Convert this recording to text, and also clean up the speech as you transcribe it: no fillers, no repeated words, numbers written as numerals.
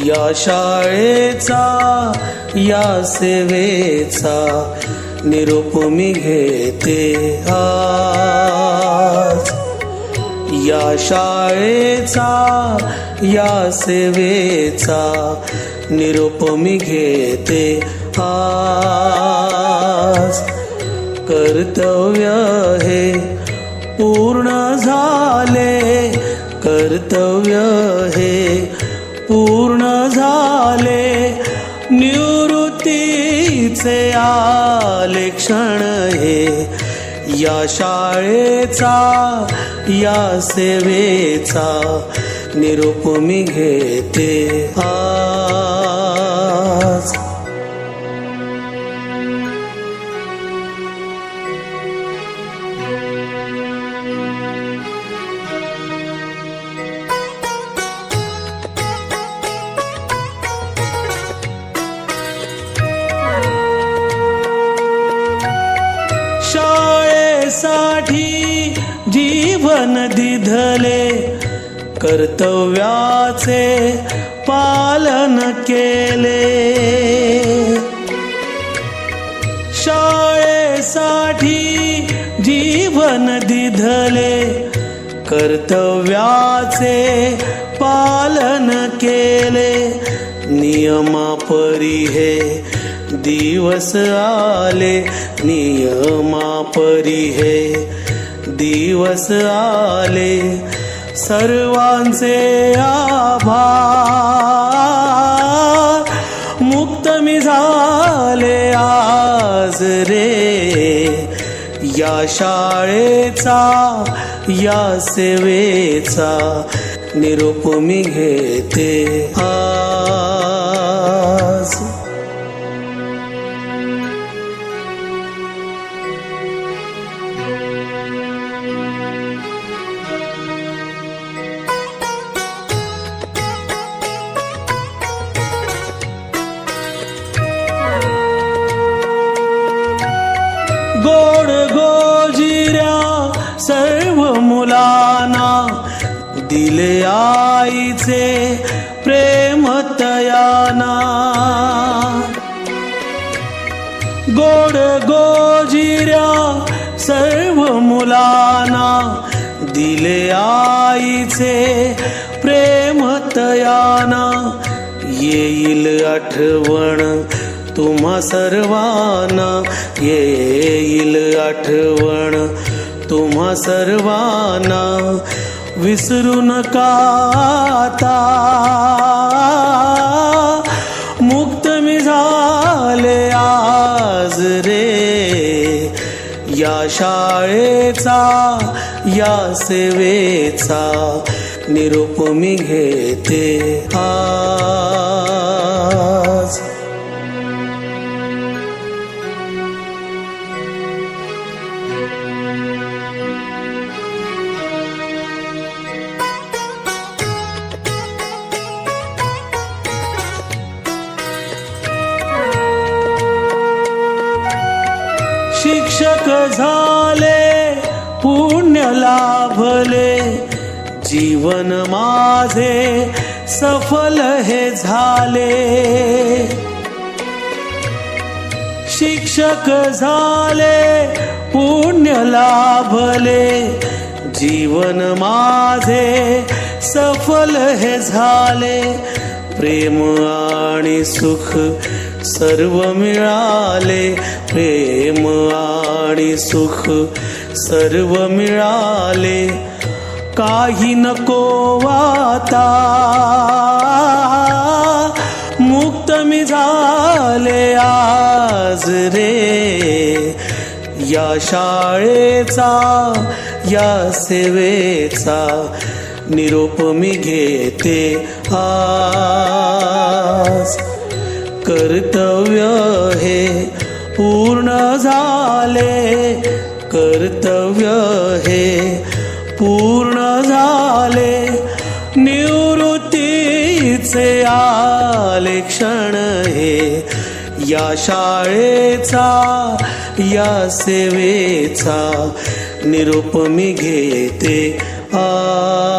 या शाळेचा या सेवेचा निरोप मी घेते आज. या शाळेचा या सेवेचा निरोप मी घेते आज. कर्तव्य हे पूर्ण झाले, कर्तव्य हे पूर्ण झाले, निवृत्तीचे आले क्षण हे. या शाळेचा या सेवेचा निरोप मी घेते आज. शाळेसाठी जीवन दिधले, कर्तव्याचे पालन केले. शाळेसाठी जीवन दिधले, कर्तव्याचे पालन केले. नियमापरी हे दिवस आले, नियमापरी हे दिवस आले. सर्वांचे आभार, मुक्त मी झाले आज रे. या शाळेचा या सेवेचा निरोप मी घेते आज. गोड गोजिऱ्या सर्व मुलांना दिले आईचे प्रेम तयाना. गोड गोजिऱ्या सर्व मुलांना दिले आईचे प्रेम तयाना. येईल आठवण तुम्हा सर्वांना, येईल आठवण तुम्हा सर्वांना. विसरू नका आता, मुक्त मी झाले आज रे. या शाळेचा या सेवेचा निरोप मी घेते आज. शिक्षक झाले पुण्य लाभले, जीवन माझे सफल हे झाले. शिक्षक झाले पुण्य लाभले, जीवन माझे सफल हे झाले. प्रेम आणि सुख सर्व मिळाले, प्रेम आणि सुख सर्व मिळाले. काही नको आता, मुक्त मी झाले आज रे. या शाळेचा या सेवेचा निरोप मी घेते आज. कर्तव्य हे पूर्ण झाले, कर्तव्य हे पूर्ण झाले, निवृत्तीचे आले क्षण हे. या शाळेचा या सेवेचा निरोप मी घेते आज.